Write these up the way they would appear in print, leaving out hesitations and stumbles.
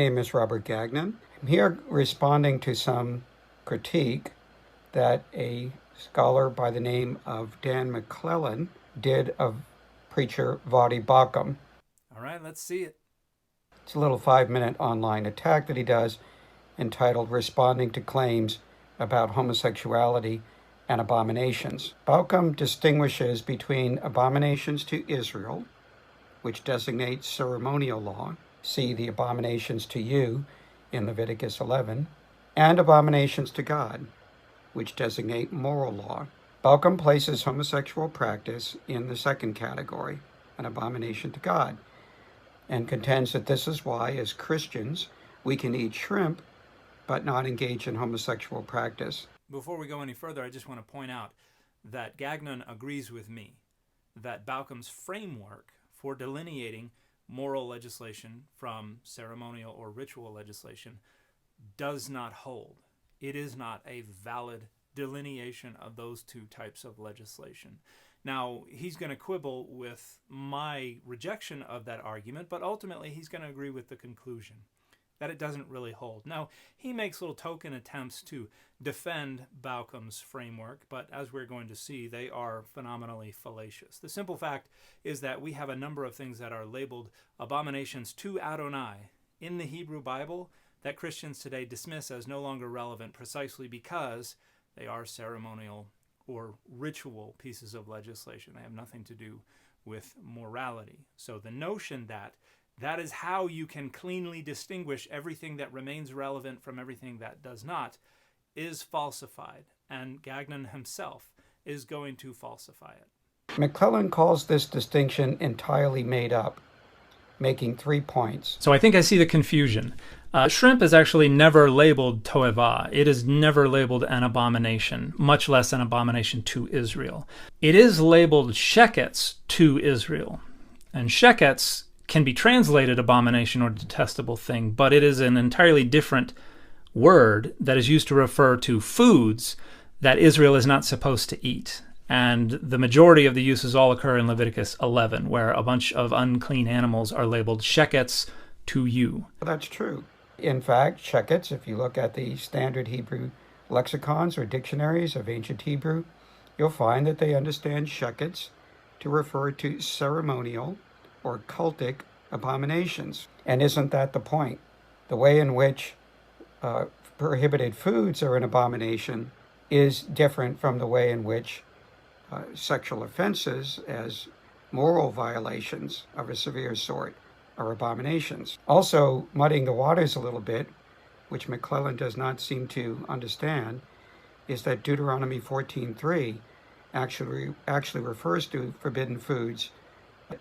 My name is Robert Gagnon. I'm here responding to some critique that a scholar by the name of Dan McClellan did of preacher Vadi Bakum. All right, let's see it. It's a little 5-minute online attack that he does entitled Responding to Claims about Homosexuality and Abominations. Bakum distinguishes between abominations to Israel, which designates ceremonial law, see the abominations to you in Leviticus 11, and abominations to God, which designate moral law. Bakum places homosexual practice in the second category, an abomination to God, and contends that this is why, as Christians, we can eat shrimp but not engage in homosexual practice. Before we go any further, I just want to point out that Gagnon agrees with me that Bakum's framework for delineating moral legislation from ceremonial or ritual legislation does not hold. It is not a valid delineation of those two types of legislation. Now, he's going to quibble with my rejection of that argument, but ultimately he's going to agree with the conclusion that it doesn't really hold. Now, he makes little token attempts to defend Bakum's framework, but as we're going to see, they are phenomenally fallacious. The simple fact is that we have a number of things that are labeled abominations to Adonai in the Hebrew Bible that Christians today dismiss as no longer relevant precisely because they are ceremonial or ritual pieces of legislation. They have nothing to do with morality. So the notion that that is how you can cleanly distinguish everything that remains relevant from everything that does not is falsified, and Gagnon himself is going to falsify it. McClellan calls this distinction entirely made up, making 3 points. So I think I see the confusion. Shrimp is actually never labeled toeva. It is never labeled an abomination, much less an abomination to Israel. It is labeled shekets to Israel, and shekets can be translated abomination or detestable thing, but it is an entirely different word that is used to refer to foods that Israel is not supposed to eat. And the majority of the uses all occur in Leviticus 11, where a bunch of unclean animals are labeled shekets to you. That's true. In fact, shekets, if you look at the standard Hebrew lexicons or dictionaries of ancient Hebrew, you'll find that they understand shekets to refer to ceremonial or cultic abominations. And isn't that the point? The way in which prohibited foods are an abomination is different from the way in which sexual offenses as moral violations of a severe sort are abominations. Also, muddying the waters a little bit, which McClellan does not seem to understand, is that Deuteronomy 14:3 actually refers to forbidden foods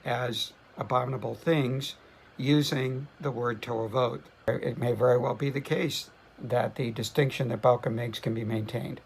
as abominable things using the word toavot. It may very well be the case that the distinction that Bakum makes can be maintained.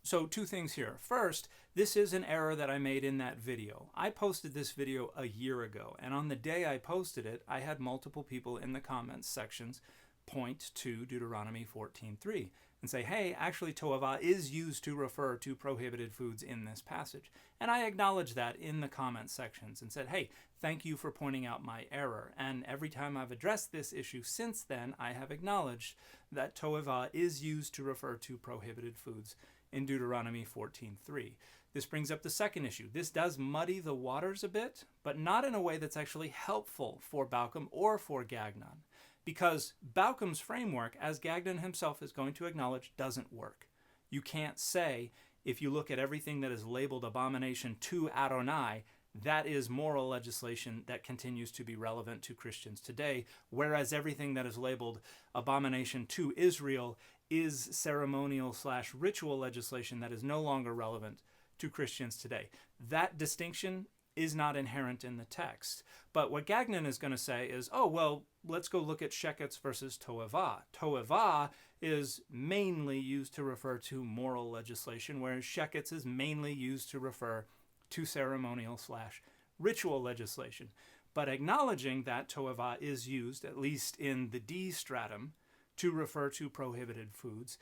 So 2 things here. First, this is an error that I made in that video. I posted this video a year ago, and on the day I posted it, I had multiple people in the comments sections point to Deuteronomy 14:3 and say, hey, actually toava is used to refer to prohibited foods in this passage. And I acknowledged that in the comment sections and said, hey, thank you for pointing out my error. And every time I've addressed this issue since then, I have acknowledged that toava is used to refer to prohibited foods in Deuteronomy 14:3. This brings up the second issue. This does muddy the waters a bit, but not in a way that's actually helpful for Bakum or for Gagnon. Because Bakum's framework, as Gagnon himself is going to acknowledge, doesn't work. You can't say, if you look at everything that is labeled abomination to Adonai, that is moral legislation that continues to be relevant to Christians today, whereas everything that is labeled abomination to Israel is ceremonial/ritual legislation that is no longer relevant to Christians today. That distinction is not inherent in the text. But what Gagnon is going to say is, oh, well, let's go look at shekets versus toeva. Toeva is mainly used to refer to moral legislation, whereas shekets is mainly used to refer to ceremonial/ritual legislation. But acknowledging that toeva is used, at least in the D stratum, to refer to prohibited foods,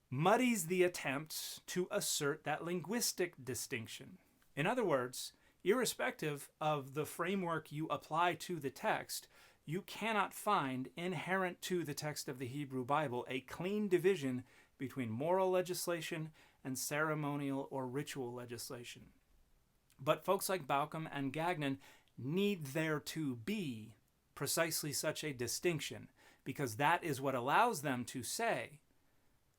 muddies the attempt to assert that linguistic distinction. In other words, irrespective of the framework you apply to the text, you cannot find inherent to the text of the Hebrew Bible a clean division between moral legislation and ceremonial or ritual legislation. But folks like Bauckham and Gagnon need there to be precisely such a distinction, because that is what allows them to say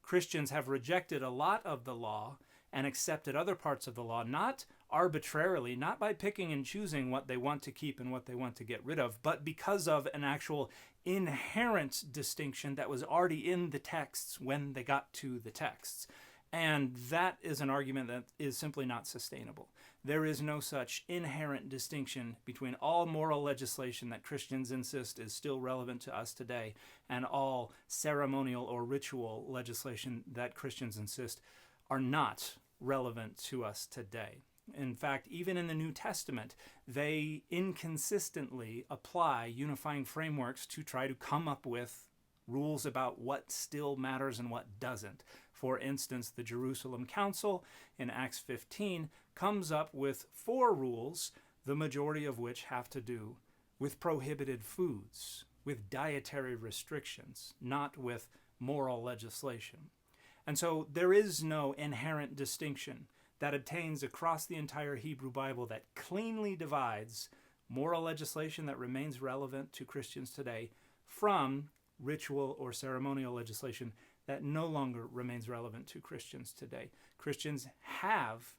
Christians have rejected a lot of the law and accepted other parts of the law, not arbitrarily, not by picking and choosing what they want to keep and what they want to get rid of, but because of an actual inherent distinction that was already in the texts when they got to the texts. And that is an argument that is simply not sustainable. There is no such inherent distinction between all moral legislation that Christians insist is still relevant to us today and all ceremonial or ritual legislation that Christians insist are not relevant to us today. In fact, even in the New Testament, they inconsistently apply unifying frameworks to try to come up with rules about what still matters and what doesn't. For instance, the Jerusalem Council in Acts 15 comes up with 4 rules, the majority of which have to do with prohibited foods, with dietary restrictions, not with moral legislation. And so there is no inherent distinction that obtains across the entire Hebrew Bible that cleanly divides moral legislation that remains relevant to Christians today from ritual or ceremonial legislation that no longer remains relevant to Christians today. Christians have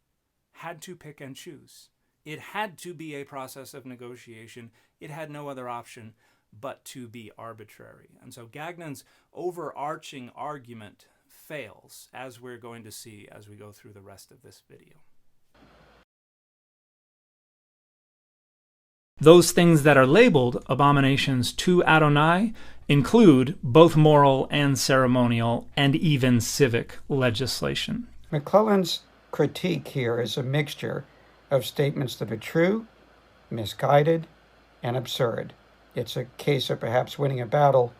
had to pick and choose. It had to be a process of negotiation. It had no other option but to be arbitrary. And so Gagnon's overarching argument fails, as we're going to see as we go through the rest of this video. Those things that are labeled abominations to Adonai include both moral and ceremonial and even civic legislation. McClellan's critique here is a mixture of statements that are true, misguided, and absurd. It's a case of perhaps winning a battle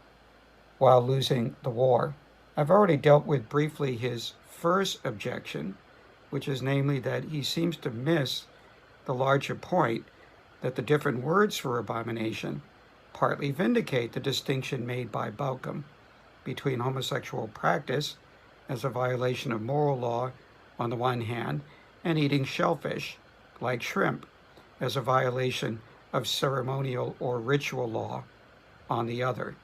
while losing the war. I've already dealt with briefly his first objection, which is namely that he seems to miss the larger point that the different words for abomination partly vindicate the distinction made by Bauckham between homosexual practice as a violation of moral law on the one hand, and eating shellfish, like shrimp, as a violation of ceremonial or ritual law on the other.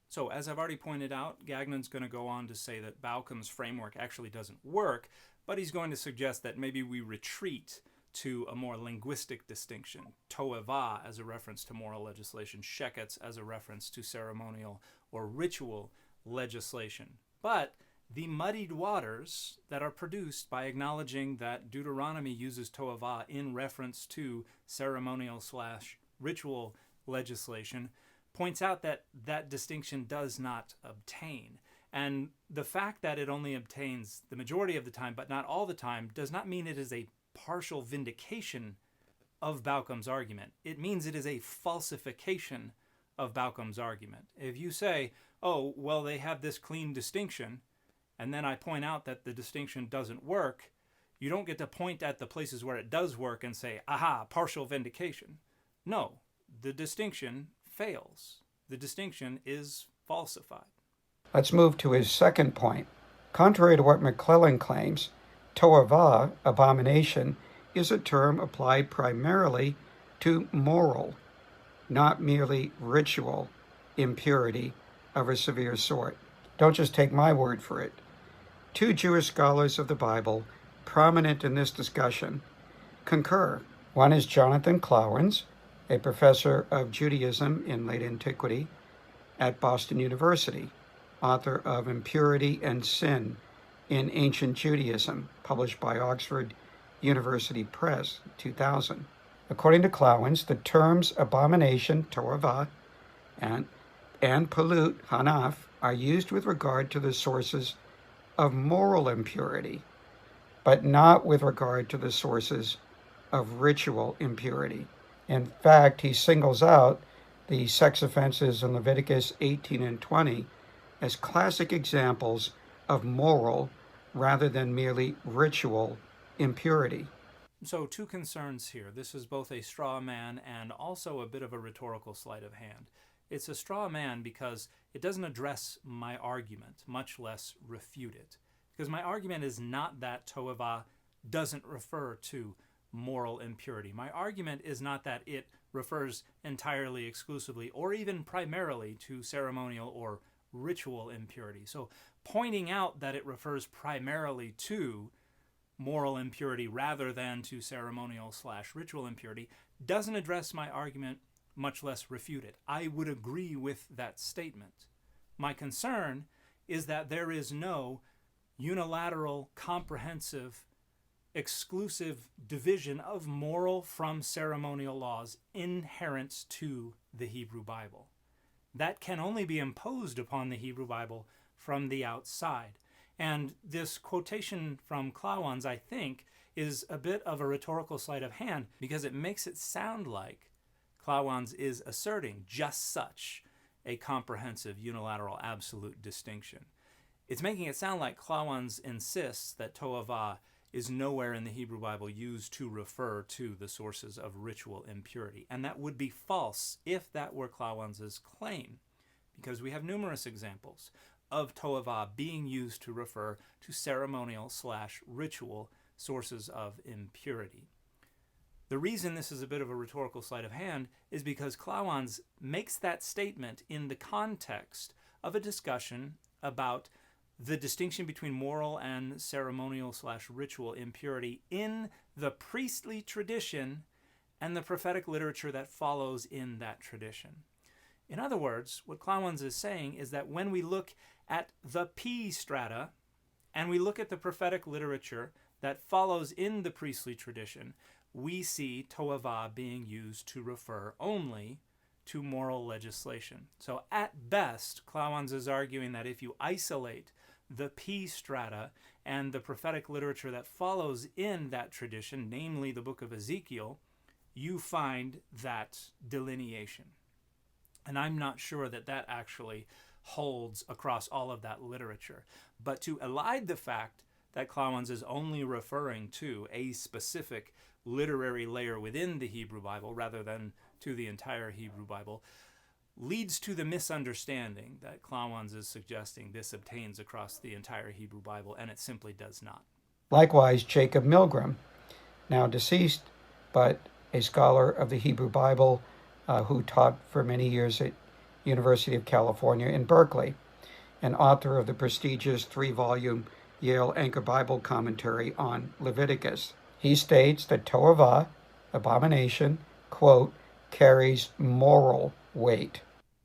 So, as I've already pointed out, Gagnon's going to go on to say that Bauckham's framework actually doesn't work, but he's going to suggest that maybe we retreat to a more linguistic distinction. To'evah as a reference to moral legislation, sheketz as a reference to ceremonial or ritual legislation. But the muddied waters that are produced by acknowledging that Deuteronomy uses To'evah in reference to ceremonial/ritual legislation points out that that distinction does not obtain. And the fact that it only obtains the majority of the time, but not all the time, does not mean it is a partial vindication of Bauckham's argument. It means it is a falsification of Bauckham's argument. If you say, oh, well, they have this clean distinction, and then I point out that the distinction doesn't work, you don't get to point at the places where it does work and say, aha, partial vindication. No, the distinction fails. The distinction is falsified. Let's move to his second point. Contrary to what McClellan claims, To'evah, abomination, is a term applied primarily to moral, not merely ritual, impurity of a severe sort. Don't just take my word for it. 2 Jewish scholars of the Bible, prominent in this discussion, concur. One is Jonathan Clowens, a professor of Judaism in late antiquity at Boston University, author of Impurity and Sin in Ancient Judaism, published by Oxford University Press, 2000. According to Clowens, the terms abomination, To'evah, and pollute, hanaf, are used with regard to the sources of moral impurity, but not with regard to the sources of ritual impurity. In fact, he singles out the sex offenses in Leviticus 18 and 20 as classic examples of moral rather than merely ritual impurity. So 2 concerns here. This is both a straw man and also a bit of a rhetorical sleight of hand. It's a straw man because it doesn't address my argument, much less refute it. Because my argument is not that toeva doesn't refer to moral impurity. My argument is not that it refers entirely, exclusively, or even primarily to ceremonial or ritual impurity. So pointing out that it refers primarily to moral impurity rather than to ceremonial/ritual impurity doesn't address my argument, much less refute it. I would agree with that statement. My concern is that there is no unilateral, comprehensive, exclusive division of moral from ceremonial laws inherent to the Hebrew Bible. That can only be imposed upon the Hebrew Bible from the outside. And this quotation from Klawans, I think, is a bit of a rhetorical sleight of hand because it makes it sound like Klawans is asserting just such a comprehensive, unilateral, absolute distinction. It's making it sound like Klawans insists that toeva is nowhere in the Hebrew Bible used to refer to the sources of ritual impurity. And that would be false if that were Klawans' claim, because we have numerous examples of toeva being used to refer to ceremonial/ritual sources of impurity. The reason this is a bit of a rhetorical sleight of hand is because Klawans makes that statement in the context of a discussion about the distinction between moral and ceremonial/ritual impurity in the priestly tradition and the prophetic literature that follows in that tradition. In other words, what Klawans is saying is that when we look at the P strata and we look at the prophetic literature that follows in the priestly tradition, we see toeva being used to refer only to moral legislation. So at best, Klawans is arguing that if you isolate the P strata and the prophetic literature that follows in that tradition, namely the book of Ezekiel, you find that delineation. And I'm not sure that that actually holds across all of that literature. But to elide the fact that Klawans is only referring to a specific literary layer within the Hebrew Bible rather than to the entire Hebrew Bible leads to the misunderstanding that Klawans is suggesting this obtains across the entire Hebrew Bible, and it simply does not. Likewise, Jacob Milgram, now deceased, but a scholar of the Hebrew Bible who taught for many years at University of California in Berkeley, and author of the prestigious 3-volume Yale Anchor Bible commentary on Leviticus. He states that toeva, abomination, quote, carries moral weight.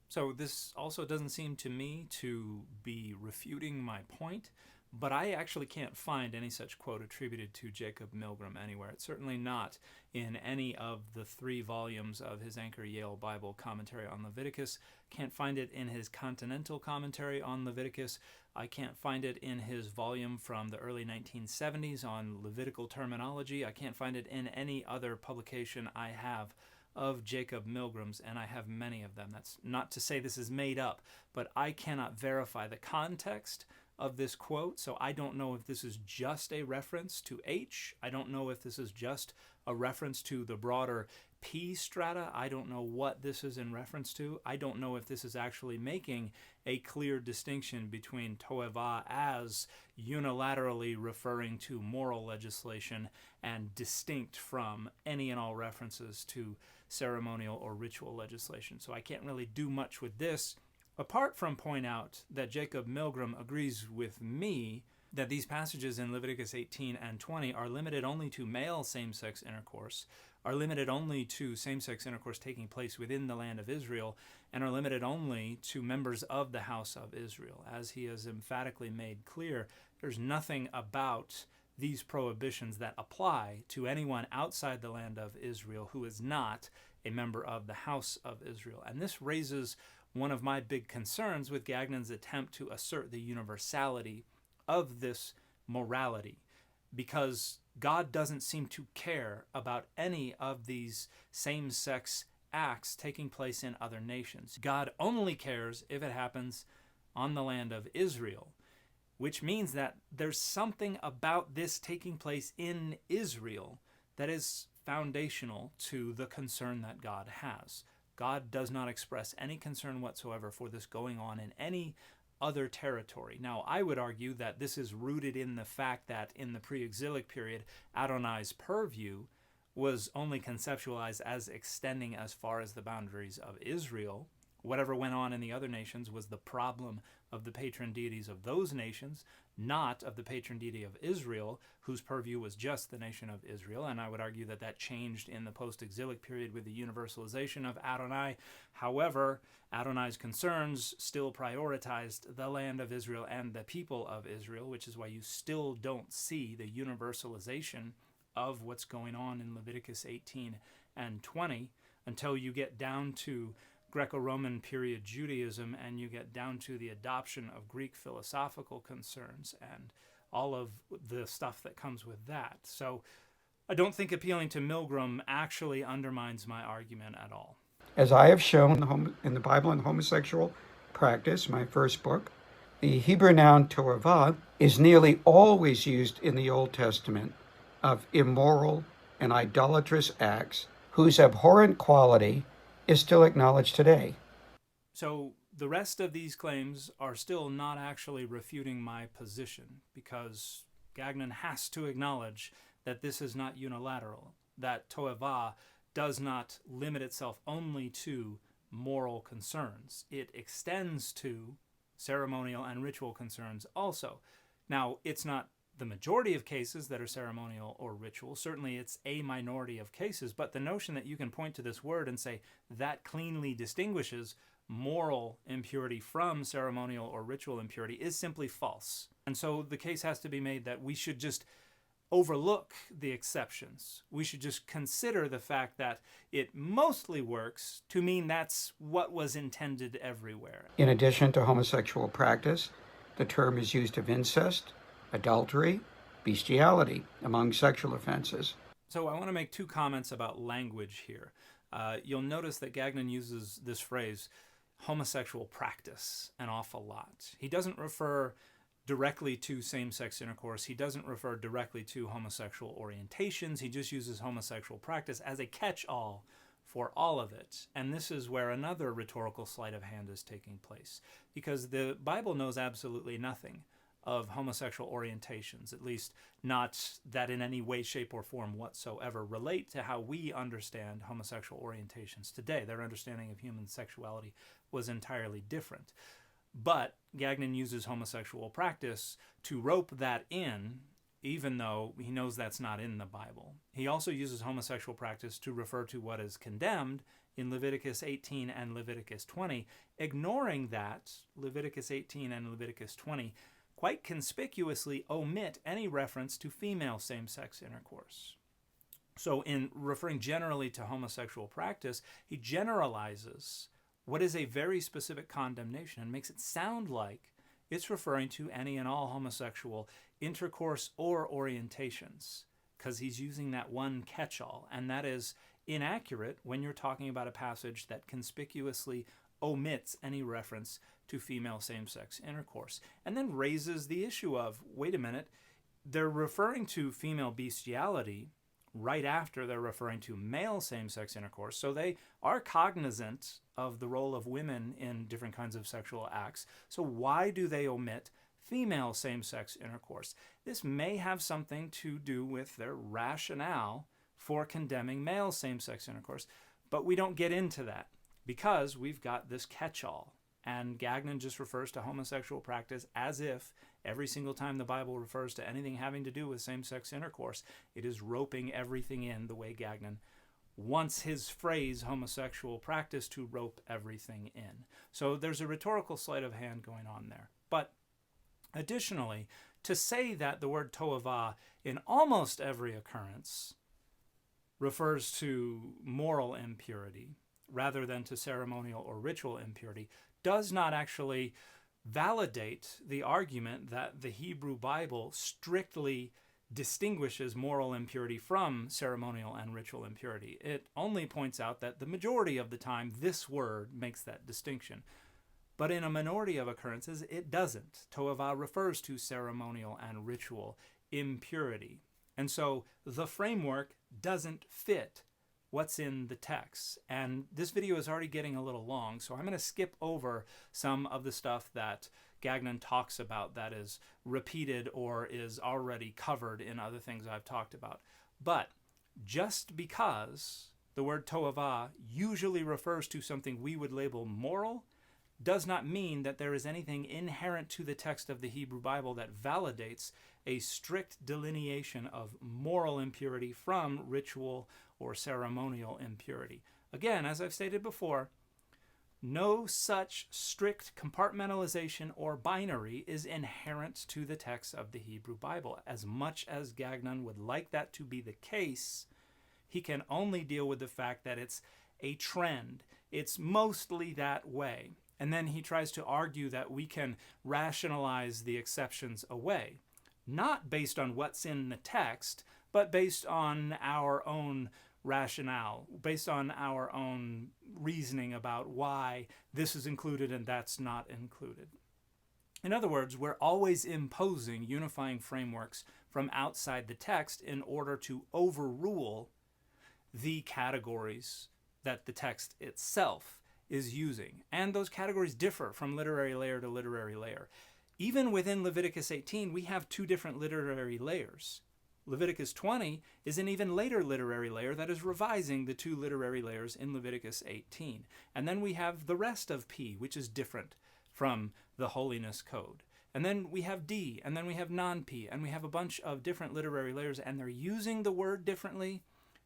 So this also doesn't seem to me to be refuting my point, but I actually can't find any such quote attributed to Jacob Milgram anywhere. It's certainly not in any of the 3 volumes of his Anchor Yale Bible commentary on Leviticus. Can't find it in his Continental commentary on Leviticus. I can't find it in his volume from the early 1970s on Levitical terminology. I can't find it in any other publication I have of Jacob Milgram's, and I have many of them. That's not to say this is made up, but I cannot verify the context of this quote, so I don't know if this is just a reference to H. I don't know if this is just a reference to the broader P strata. I don't know what this is in reference to. I don't know if this is actually making a clear distinction between toeva as unilaterally referring to moral legislation and distinct from any and all references to ceremonial or ritual legislation. So I can't really do much with this, apart from point out that Jacob Milgram agrees with me that these passages in Leviticus 18 and 20 are limited only to male same-sex intercourse, are limited only to same-sex intercourse taking place within the land of Israel, and are limited only to members of the house of Israel. As he has emphatically made clear, there's nothing about these prohibitions that apply to anyone outside the land of Israel who is not a member of the house of Israel. And this raises one of my big concerns with Gagnon's attempt to assert the universality of this morality, because God doesn't seem to care about any of these same-sex acts taking place in other nations. God only cares if it happens on the land of Israel, which means that there's something about this taking place in Israel that is foundational to the concern that God has. God does not express any concern whatsoever for this going on in any other territory. Now, I would argue that this is rooted in the fact that in the pre-exilic period, Adonai's purview was only conceptualized as extending as far as the boundaries of Israel. Whatever went on in the other nations was the problem of the patron deities of those nations, not of the patron deity of Israel, whose purview was just the nation of Israel. And I would argue that that changed in the post-exilic period with the universalization of Adonai. However, Adonai's concerns still prioritized the land of Israel and the people of Israel, which is why you still don't see the universalization of what's going on in Leviticus 18 and 20 until you get down to Greco-Roman period Judaism and you get down to the adoption of Greek philosophical concerns and all of the stuff that comes with that. So I don't think appealing to Milgram actually undermines my argument at all. As I have shown in the Bible and Homosexual Practice, my first book, the Hebrew noun toavah is nearly always used in the Old Testament of immoral and idolatrous acts whose abhorrent quality is still acknowledged today. So the rest of these claims are still not actually refuting my position, because Gagnon has to acknowledge that this is not unilateral, that toavah does not limit itself only to moral concerns. It extends to ceremonial and ritual concerns also. Now, it's not the majority of cases that are ceremonial or ritual. Certainly it's a minority of cases, but the notion that you can point to this word and say that cleanly distinguishes moral impurity from ceremonial or ritual impurity is simply false. And so the case has to be made that we should just overlook the exceptions. We should just consider the fact that it mostly works to mean that's what was intended everywhere. In addition to homosexual practice, the term is used of incest, adultery, bestiality among sexual offenses. So I want to make two comments about language here. You'll notice that Gagnon uses this phrase, homosexual practice, an awful lot. He doesn't refer directly to same-sex intercourse. He doesn't refer directly to homosexual orientations. He just uses homosexual practice as a catch-all for all of it. And this is where another rhetorical sleight of hand is taking place, because the Bible knows absolutely nothing of homosexual orientations, at least not that in any way, shape, or form whatsoever relate to how we understand homosexual orientations today. Their understanding of human sexuality was entirely different. But Gagnon uses homosexual practice to rope that in, even though he knows that's not in the Bible. He also uses homosexual practice to refer to what is condemned in Leviticus 18 and Leviticus 20, ignoring that Leviticus 18 and Leviticus 20 quite conspicuously omit any reference to female same-sex intercourse. So in referring generally to homosexual practice, he generalizes what is a very specific condemnation and makes it sound like it's referring to any and all homosexual intercourse or orientations, because he's using that one catch-all, and that is inaccurate when you're talking about a passage that conspicuously omits any reference to female same-sex intercourse, and then raises the issue of, wait a minute, they're referring to female bestiality right after they're referring to male same-sex intercourse, so they are cognizant of the role of women in different kinds of sexual acts. So why do they omit female same-sex intercourse? This may have something to do with their rationale for condemning male same-sex intercourse, but we don't get into that because we've got this catch-all. And Gagnon just refers to homosexual practice as if every single time the Bible refers to anything having to do with same-sex intercourse, it is roping everything in the way Gagnon wants his phrase homosexual practice to rope everything in. So there's a rhetorical sleight of hand going on there. But additionally, to say that the word toavah in almost every occurrence refers to moral impurity rather than to ceremonial or ritual impurity does not actually validate the argument that the Hebrew Bible strictly distinguishes moral impurity from ceremonial and ritual impurity. It only points out that the majority of the time this word makes that distinction. But in a minority of occurrences, it doesn't. Toavah refers to ceremonial and ritual impurity. And so the framework doesn't fit what's in the text. And this video is already getting a little long, so I'm going to skip over some of the stuff that Gagnon talks about that is repeated or is already covered in other things I've talked about. But just because the word toavah usually refers to something we would label moral does not mean that there is anything inherent to the text of the Hebrew Bible that validates a strict delineation of moral impurity from ritual or ceremonial impurity. Again, as I've stated before, no such strict compartmentalization or binary is inherent to the text of the Hebrew Bible. As much as Gagnon would like that to be the case, he can only deal with the fact that it's a trend. It's mostly that way. And then he tries to argue that we can rationalize the exceptions away, not based on what's in the text, but based on our own rationale, based on our own reasoning about why this is included and that's not included. In other words, we're always imposing unifying frameworks from outside the text in order to overrule the categories that the text itself is using. And those categories differ from literary layer to literary layer. Even within Leviticus 18, we have two different literary layers. Leviticus 20 is an even later literary layer that is revising the two literary layers in Leviticus 18. And then we have the rest of P, which is different from the Holiness Code. And then we have D, and then we have non-P, and we have a bunch of different literary layers, and they're using the word differently.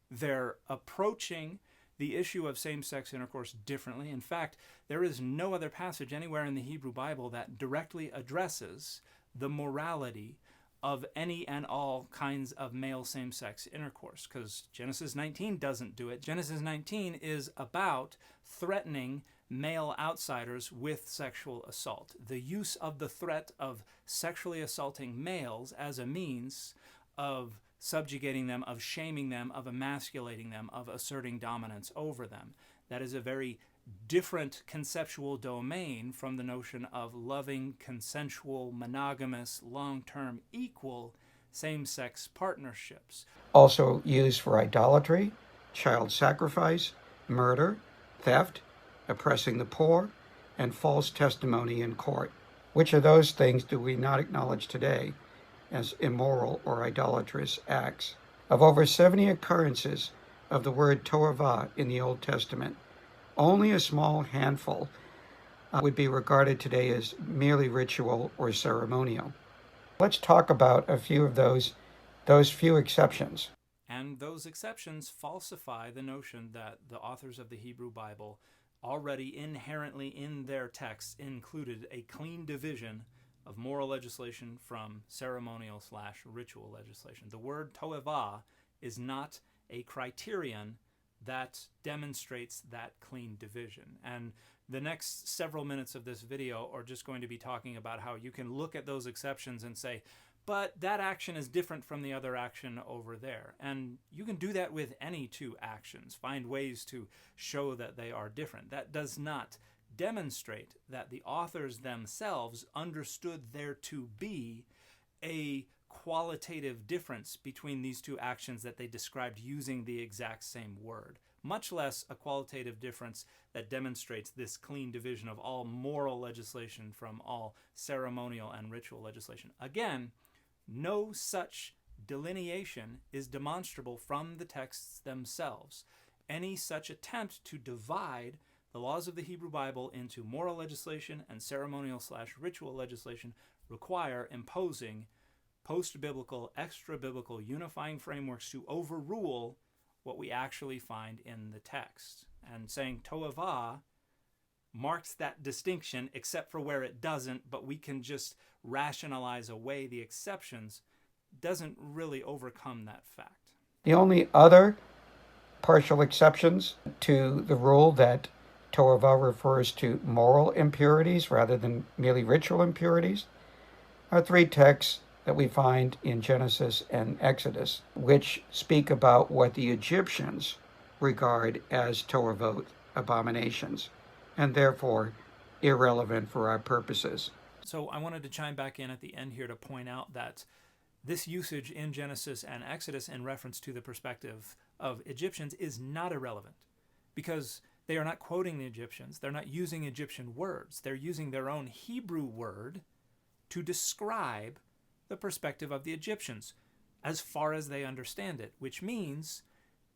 They're approaching the issue of same-sex intercourse differently. In fact, there is no other passage anywhere in the Hebrew Bible that directly addresses the morality of any and all kinds of male same-sex intercourse, because Genesis 19 doesn't do it. Genesis 19 is about threatening male outsiders with sexual assault. The use of the threat of sexually assaulting males as a means of subjugating them, of shaming them, of emasculating them, of asserting dominance over them. That is a very different conceptual domain from the notion of loving, consensual, monogamous, long-term, equal same-sex partnerships. Also used for idolatry, child sacrifice, murder, theft, oppressing the poor, and false testimony in court. Which of those things do we not acknowledge today as immoral or idolatrous acts? Of over 70 occurrences of the word toavah in the Old Testament, only a small handful would be regarded today as merely ritual or ceremonial. Let's talk about a few of those few exceptions. And those exceptions falsify the notion that the authors of the Hebrew Bible already inherently in their texts included a clean division of moral legislation from ceremonial/ritual legislation. The word toavah is not a criterion that demonstrates that clean division. And the next several minutes of this video are just going to be talking about how you can look at those exceptions and say, but that action is different from the other action over there. And you can do that with any two actions. Find ways to show that they are different. That does not demonstrate that the authors themselves understood there to be a qualitative difference between these two actions that they described using the exact same word, much less a qualitative difference that demonstrates this clean division of all moral legislation from all ceremonial and ritual legislation. Again, no such delineation is demonstrable from the texts themselves. Any such attempt to divide the laws of the Hebrew Bible into moral legislation and ceremonial/ritual legislation require imposing post-biblical, extra-biblical unifying frameworks to overrule what we actually find in the text. And saying toavah marks that distinction except for where it doesn't, but we can just rationalize away the exceptions, doesn't really overcome that fact. The only other partial exceptions to the rule that toavah refers to moral impurities rather than merely ritual impurities are three texts that we find in Genesis and Exodus, which speak about what the Egyptians regard as toavot, abominations, and therefore irrelevant for our purposes. So I wanted to chime back in at the end here to point out that this usage in Genesis and Exodus in reference to the perspective of Egyptians is not irrelevant, because they are not quoting the Egyptians. They're not using Egyptian words. They're using their own Hebrew word to describe the perspective of the Egyptians as far as they understand it, which means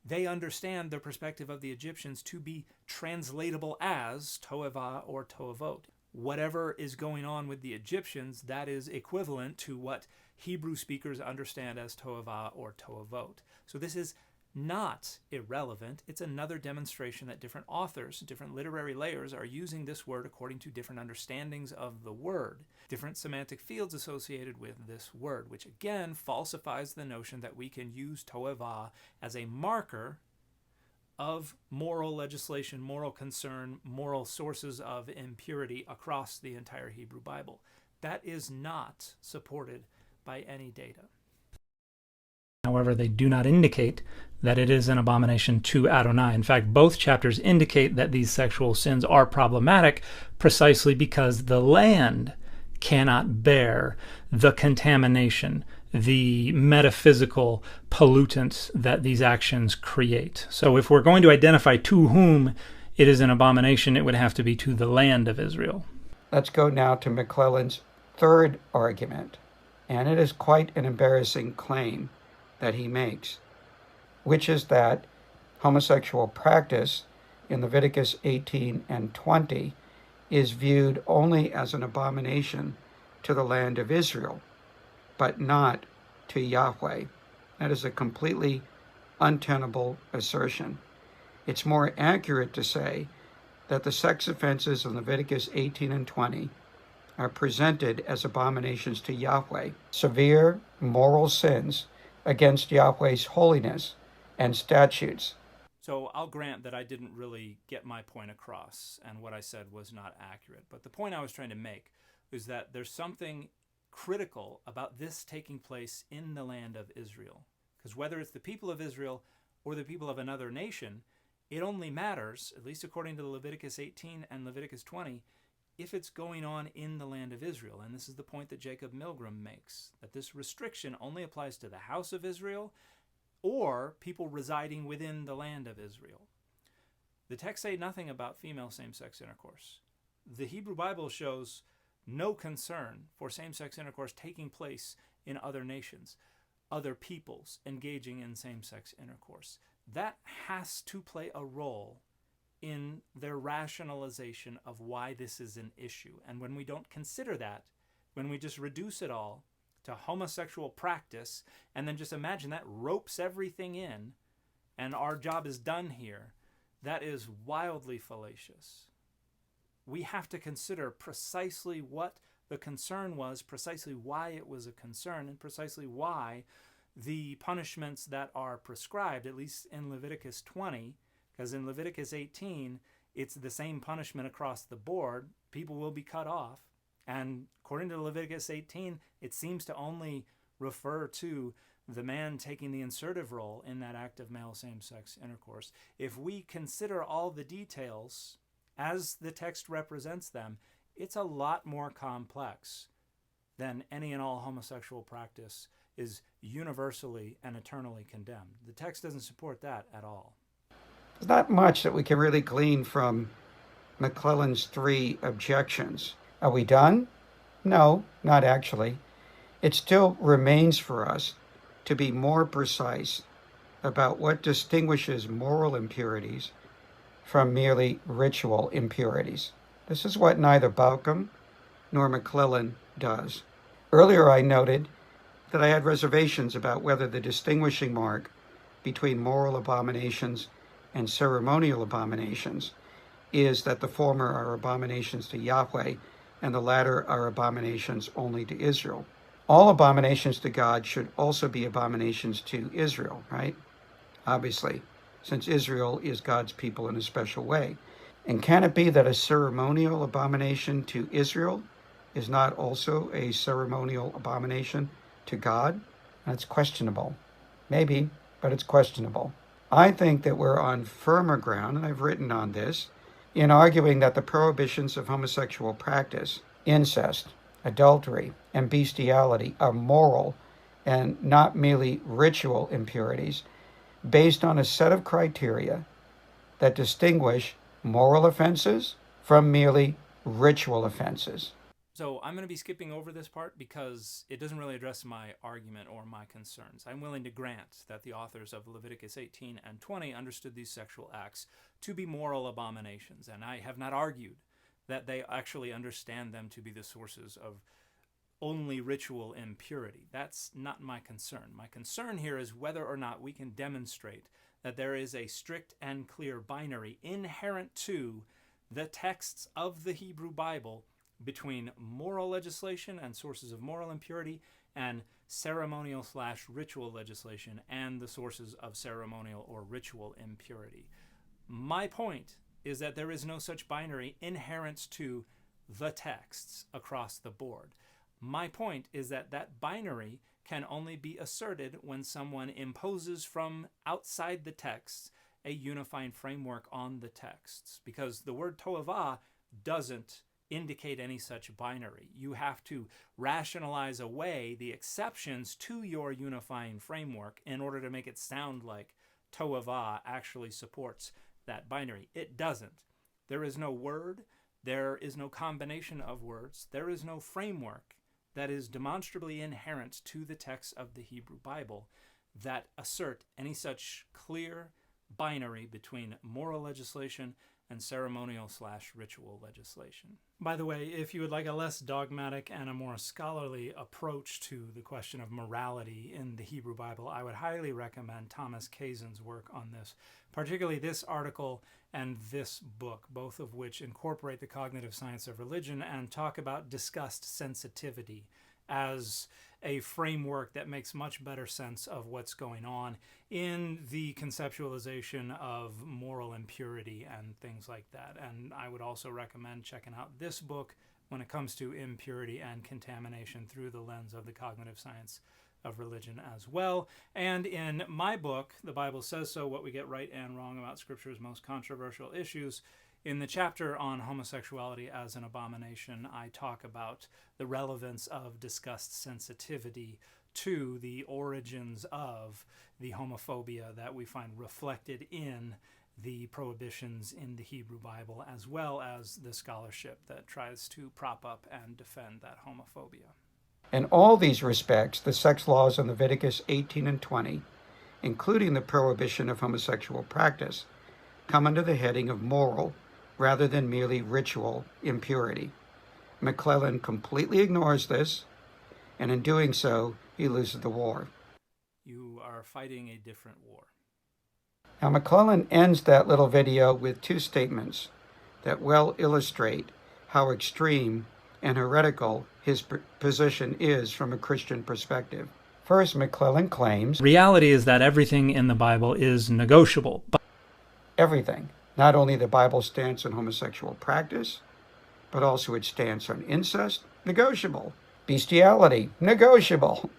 they understand the perspective of the Egyptians to be translatable as toeva or toevot. Whatever is going on with the Egyptians, that is equivalent to what Hebrew speakers understand as toeva or toevot. So this is not irrelevant. It's another demonstration that different authors, different literary layers are using this word according to different understandings of the word, different semantic fields associated with this word, which again falsifies the notion that we can use toeva as a marker of moral legislation, moral concern, moral sources of impurity across the entire Hebrew Bible. That is not supported by any data. However, they do not indicate that it is an abomination to Adonai. In fact, both chapters indicate that these sexual sins are problematic precisely because the land cannot bear the contamination, the metaphysical pollutants that these actions create. So if we're going to identify to whom it is an abomination, it would have to be to the land of Israel. Let's go now to McClellan's third argument, and it is quite an embarrassing claim that he makes, which is that homosexual practice in Leviticus 18 and 20 is viewed only as an abomination to the land of Israel, but not to Yahweh. That is a completely untenable assertion. It's more accurate to say that the sex offenses in Leviticus 18 and 20 are presented as abominations to Yahweh, severe moral sins against Yahweh's holiness and statutes. So I'll grant that I didn't really get my point across, and what I said was not accurate. But the point I was trying to make is that there's something critical about this taking place in the land of Israel. Because whether it's the people of Israel or the people of another nation, it only matters, at least according to Leviticus 18 and Leviticus 20, if it's going on in the land of Israel. And this is the point that Jacob Milgram makes, that this restriction only applies to the house of Israel or people residing within the land of Israel. The texts say nothing about female same-sex intercourse. The Hebrew Bible shows no concern for same-sex intercourse taking place in other nations, other peoples engaging in same-sex intercourse. That has to play a role in their rationalization of why this is an issue. And when we don't consider that, when we just reduce it all to homosexual practice, and then just imagine that ropes everything in, and our job is done here, that is wildly fallacious. We have to consider precisely what the concern was, precisely why it was a concern, and precisely why the punishments that are prescribed, at least in Leviticus 20, because in Leviticus 18, it's the same punishment across the board. People will be cut off. And according to Leviticus 18, it seems to only refer to the man taking the insertive role in that act of male same-sex intercourse. If we consider all the details as the text represents them, it's a lot more complex than any and all homosexual practice is universally and eternally condemned. The text doesn't support that at all. There's not much that we can really glean from McClellan's three objections. Are we done? No, not actually. It still remains for us to be more precise about what distinguishes moral impurities from merely ritual impurities. This is what neither Balcom nor McClellan does. Earlier I noted that I had reservations about whether the distinguishing mark between moral abominations and ceremonial abominations is that the former are abominations to Yahweh and the latter are abominations only to Israel. All abominations to God should also be abominations to Israel, right? Obviously, since Israel is God's people in a special way. And can it be that a ceremonial abomination to Israel is not also a ceremonial abomination to God? That's questionable. Maybe, but it's questionable. I think that we're on firmer ground, and I've written on this, in arguing that the prohibitions of homosexual practice, incest, adultery, and bestiality are moral and not merely ritual impurities, based on a set of criteria that distinguish moral offenses from merely ritual offenses. So I'm going to be skipping over this part because it doesn't really address my argument or my concerns. I'm willing to grant that the authors of Leviticus 18 and 20 understood these sexual acts to be moral abominations, and I have not argued that they actually understand them to be the sources of only ritual impurity. That's not my concern. My concern here is whether or not we can demonstrate that there is a strict and clear binary inherent to the texts of the Hebrew Bible between moral legislation and sources of moral impurity and ceremonial/ritual legislation and the sources of ceremonial or ritual impurity. My point is that there is no such binary inherent to the texts across the board. My point is that that binary can only be asserted when someone imposes from outside the texts a unifying framework on the texts, because the word toavah doesn't indicate any such binary. You have to rationalize away the exceptions to your unifying framework in order to make it sound like toavah actually supports that binary. It doesn't. There is no word, there is no combination of words, there is no framework that is demonstrably inherent to the texts of the Hebrew Bible that assert any such clear binary between moral legislation and ceremonial/ritual legislation. By the way, if you would like a less dogmatic and a more scholarly approach to the question of morality in the Hebrew Bible, I would highly recommend Thomas Kazan's work on this, particularly this article and this book, both of which incorporate the cognitive science of religion and talk about disgust sensitivity as a framework that makes much better sense of what's going on in the conceptualization of moral impurity and things like that. And I would also recommend checking out this book when it comes to impurity and contamination through the lens of the cognitive science of religion as well. And in my book, The Bible Says So, What We Get Right and Wrong About Scripture's Most Controversial Issues, in the chapter on homosexuality as an abomination, I talk about the relevance of disgust sensitivity to the origins of the homophobia that we find reflected in the prohibitions in the Hebrew Bible, as well as the scholarship that tries to prop up and defend that homophobia. In all these respects, the sex laws in Leviticus 18 and 20, including the prohibition of homosexual practice, come under the heading of moral rather than merely ritual impurity. McClellan completely ignores this, and in doing so, he loses the war. You are fighting a different war. Now, McClellan ends that little video with two statements that well illustrate how extreme and heretical his position is from a Christian perspective. First, McClellan claims reality is that everything in the Bible is negotiable. Everything. Not only the Bible's stance on homosexual practice, but also its stance on incest, negotiable. Bestiality, negotiable.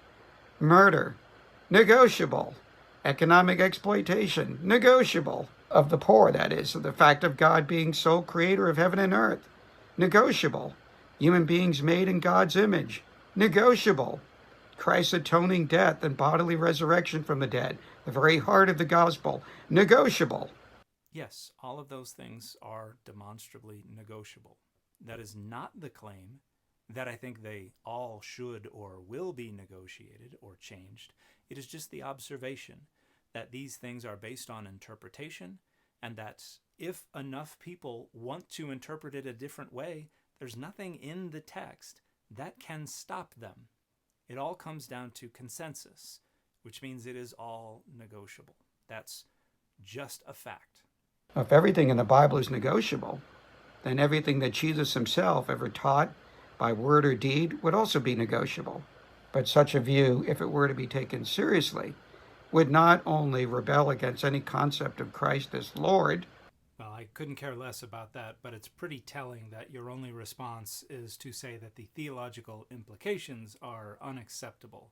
Murder, negotiable. Economic exploitation, negotiable. Of the poor, that is, of the fact of God being sole creator of heaven and earth, negotiable. Human beings made in God's image, negotiable. Christ's atoning death and bodily resurrection from the dead, the very heart of the gospel, negotiable. Yes, all of those things are demonstrably negotiable. That is not the claim that I think they all should or will be negotiated or changed. It is just the observation that these things are based on interpretation, and that if enough people want to interpret it a different way, there's nothing in the text that can stop them. It all comes down to consensus, which means it is all negotiable. That's just a fact. If everything in the Bible is negotiable, then everything that Jesus himself ever taught by word or deed would also be negotiable. But such a view, if it were to be taken seriously, would not only rebel against any concept of Christ as Lord. Well, I couldn't care less about that, but it's pretty telling that your only response is to say that the theological implications are unacceptable.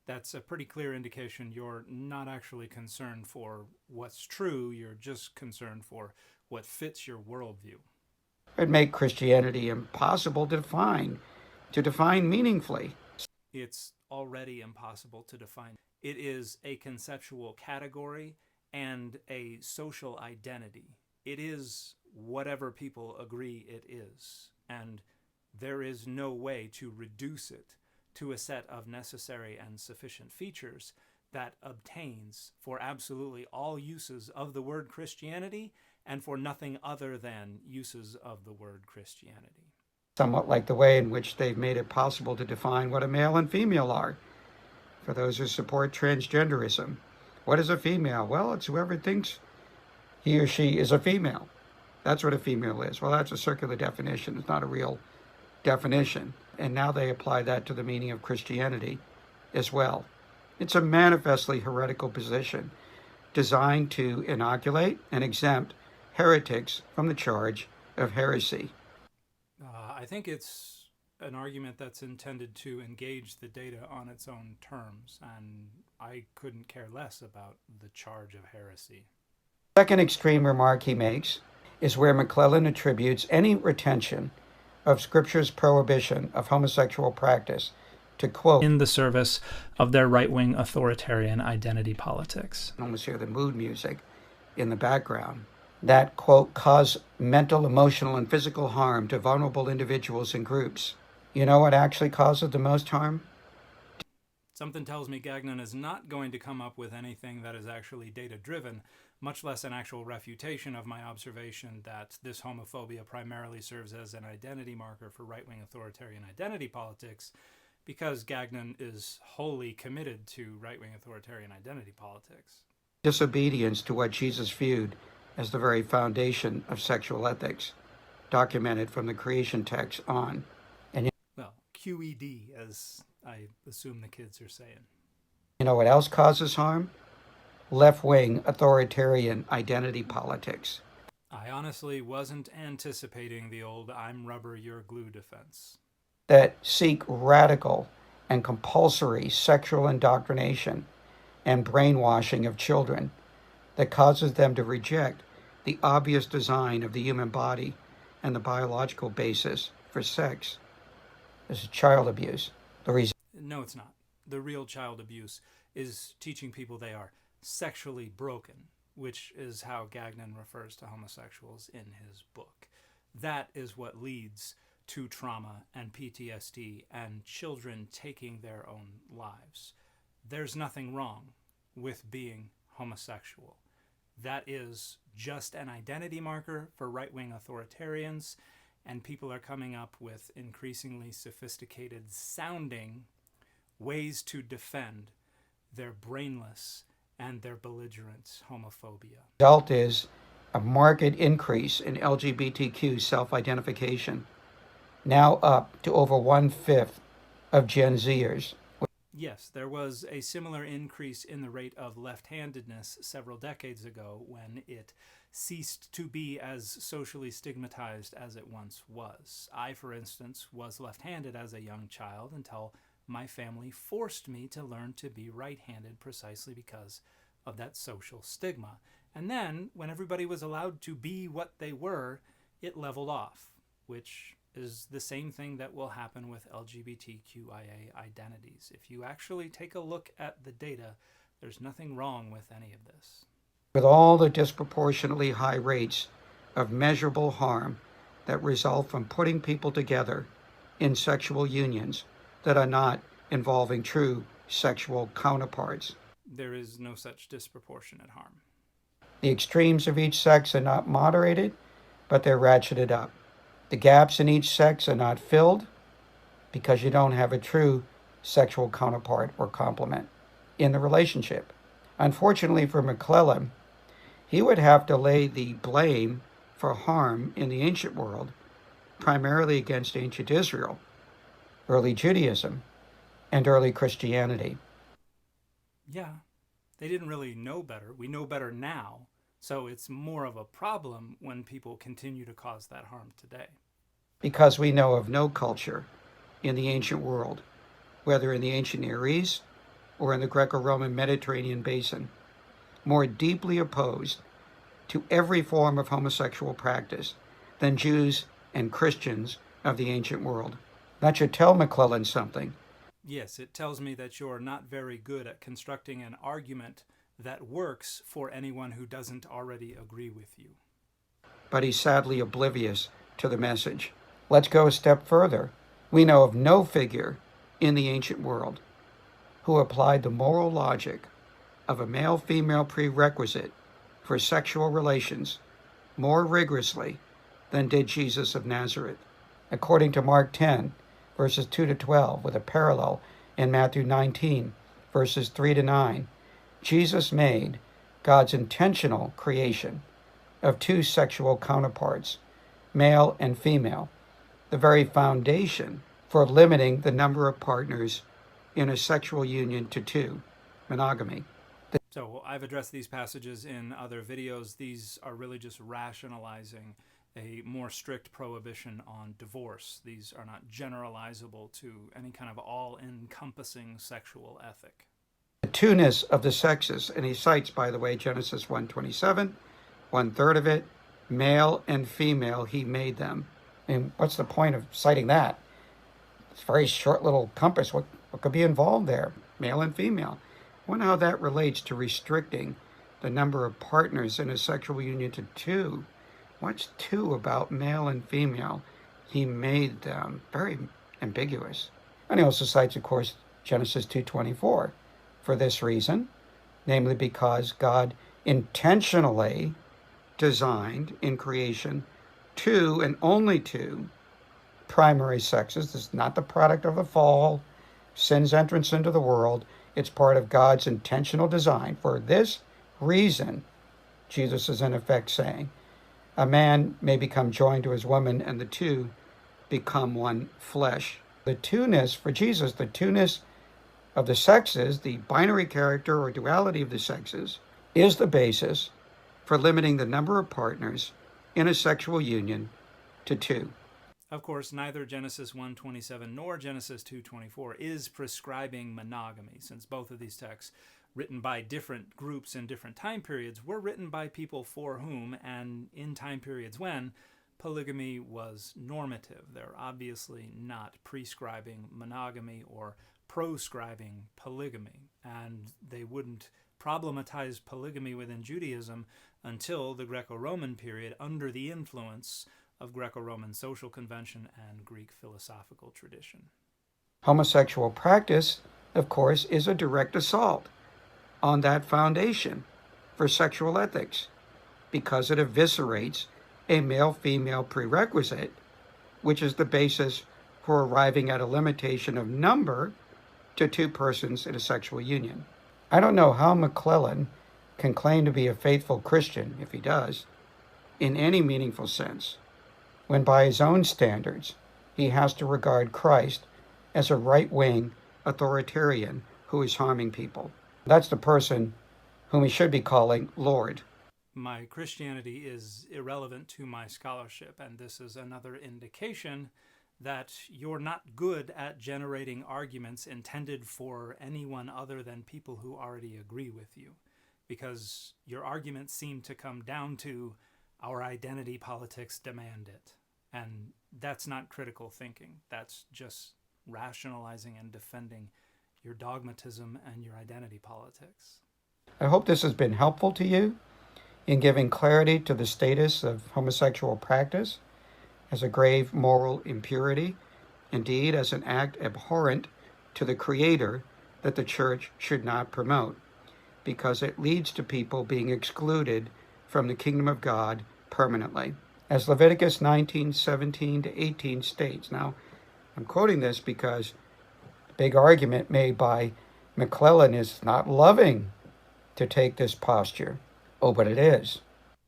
That's a pretty clear indication you're not actually concerned for what's true, you're just concerned for what fits your worldview. It would make Christianity impossible to define meaningfully. It's already impossible to define. It is a conceptual category, and a social identity. It is whatever people agree it is, and there is no way to reduce it to a set of necessary and sufficient features that obtains for absolutely all uses of the word Christianity and for nothing other than uses of the word Christianity. Somewhat like the way in which they've made it possible to define what a male and female are. For those who support transgenderism, what is a female? Well, it's whoever thinks he or she is a female. That's what a female is. Well, that's a circular definition. It's not a real definition. And now they apply that to the meaning of Christianity as well. It's a manifestly heretical position designed to inoculate and exempt heretics from the charge of heresy. I think it's an argument that's intended to engage the data on its own terms, and I couldn't care less about the charge of heresy. Second extreme remark he makes is where McClellan attributes any retention of Scripture's prohibition of homosexual practice to, quote, in the service of their right-wing authoritarian identity politics. Almost hear the mood music in the background. That, quote, cause mental, emotional, and physical harm to vulnerable individuals and groups. You know what actually causes the most harm? Something tells me Gagnon is not going to come up with anything that is actually data-driven, much less an actual refutation of my observation that this homophobia primarily serves as an identity marker for right-wing authoritarian identity politics, because Gagnon is wholly committed to right-wing authoritarian identity politics. Disobedience to what Jesus viewed as the very foundation of sexual ethics, documented from the creation text on. And well, QED, as I assume the kids are saying. You know what else causes harm? Left-wing authoritarian identity politics. I honestly wasn't anticipating the old "I'm rubber, you're glue" defense. That seek radical and compulsory sexual indoctrination and brainwashing of children that causes them to reject the obvious design of the human body and the biological basis for sex. This is child abuse. No, it's not. The real child abuse is teaching people they are sexually broken, which is how Gagnon refers to homosexuals in his book. That is what leads to trauma and PTSD and children taking their own lives. There's nothing wrong with being homosexual. That is just an identity marker for right-wing authoritarians, and people are coming up with increasingly sophisticated sounding ways to defend their brainless and their belligerent homophobia. The result is a marked increase in LGBTQ self-identification, now up to over 1/5 of Gen Zers. Yes, there was a similar increase in the rate of left-handedness several decades ago when it ceased to be as socially stigmatized as it once was. I, for instance, was left-handed as a young child until my family forced me to learn to be right-handed precisely because of that social stigma. And then, when everybody was allowed to be what they were, it leveled off, which is the same thing that will happen with LGBTQIA identities. If you actually take a look at the data, there's nothing wrong with any of this. With all the disproportionately high rates of measurable harm that result from putting people together in sexual unions that are not involving true sexual counterparts. There is no such disproportionate harm. The extremes of each sex are not moderated, but they're ratcheted up. The gaps in each sex are not filled because you don't have a true sexual counterpart or complement in the relationship. Unfortunately for McClellan, he would have to lay the blame for harm in the ancient world primarily against ancient Israel, early Judaism, and early Christianity. Yeah, they didn't really know better. We know better now, so it's more of a problem when people continue to cause that harm today. Because we know of no culture in the ancient world, whether in the ancient Near East or in the Greco-Roman Mediterranean basin, more deeply opposed to every form of homosexual practice than Jews and Christians of the ancient world. That should tell McClellan something. Yes, it tells me that you're not very good at constructing an argument that works for anyone who doesn't already agree with you. But he's sadly oblivious to the message. Let's go a step further. We know of no figure in the ancient world who applied the moral logic of a male-female prerequisite for sexual relations more rigorously than did Jesus of Nazareth. According to Mark 10, verses 2 to 12, with a parallel in Matthew 19, verses 3 to 9, Jesus made God's intentional creation of two sexual counterparts, male and female, the very foundation for limiting the number of partners in a sexual union to two, monogamy. So I've addressed these passages in other videos. These are really just rationalizing a more strict prohibition on divorce. These are not generalizable to any kind of all-encompassing sexual ethic. The two-ness of the sexes, and he cites, by the way, Genesis 1:27, 1/3 of it, male and female, he made them. And what's the point of citing that? It's a very short little compass. What could be involved there? Male and female. I wonder how that relates to restricting the number of partners in a sexual union to two. What's two about male and female? He made them. Very ambiguous. And he also cites, of course, Genesis 2:24 for this reason, namely because God intentionally designed in creation two and only two primary sexes. This is not the product of the fall, sin's entrance into the world. It's part of God's intentional design. For this reason, Jesus is in effect saying, a man may become joined to his woman, and the two become one flesh. The two-ness, for Jesus, the two-ness of the sexes, the binary character or duality of the sexes, is the basis for limiting the number of partners in a sexual union to two. Of course, neither Genesis 1:27 nor Genesis 2:24 is prescribing monogamy, since both of these texts, written by different groups in different time periods, were written by people for whom, and in time periods when, polygamy was normative. They're obviously not prescribing monogamy or proscribing polygamy, and they wouldn't problematize polygamy within Judaism until the Greco-Roman period, under the influence of Greco-Roman social convention and Greek philosophical tradition. Homosexual practice, of course, is a direct assault on that foundation for sexual ethics because it eviscerates a male-female prerequisite, which is the basis for arriving at a limitation of number to two persons in a sexual union. I don't know how McClellan can claim to be a faithful Christian, if he does, in any meaningful sense, when by his own standards he has to regard Christ as a right-wing authoritarian who is harming people. That's the person whom he should be calling Lord. My Christianity is irrelevant to my scholarship, and this is another indication that you're not good at generating arguments intended for anyone other than people who already agree with you, because your arguments seem to come down to our identity politics demand it. And that's not critical thinking. That's just rationalizing and defending your dogmatism and your identity politics. I hope this has been helpful to you in giving clarity to the status of homosexual practice as a grave moral impurity, indeed as an act abhorrent to the Creator that the Church should not promote, because it leads to people being excluded from the kingdom of God permanently. As Leviticus 19:17 to 18 states. Now, I'm quoting this because the big argument made by McClellan is not loving to take this posture. Oh, but it is.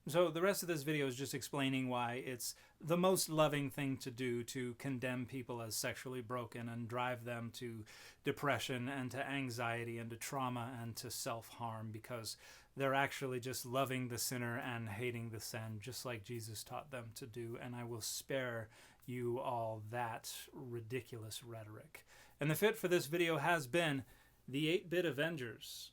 So the rest of this video is just explaining why it's the most loving thing to do to condemn people as sexually broken and drive them to depression and to anxiety and to trauma and to self-harm, because they're actually just loving the sinner and hating the sin, just like Jesus taught them to do. And I will spare you all that ridiculous rhetoric. And the fit for this video has been the 8-Bit Avengers.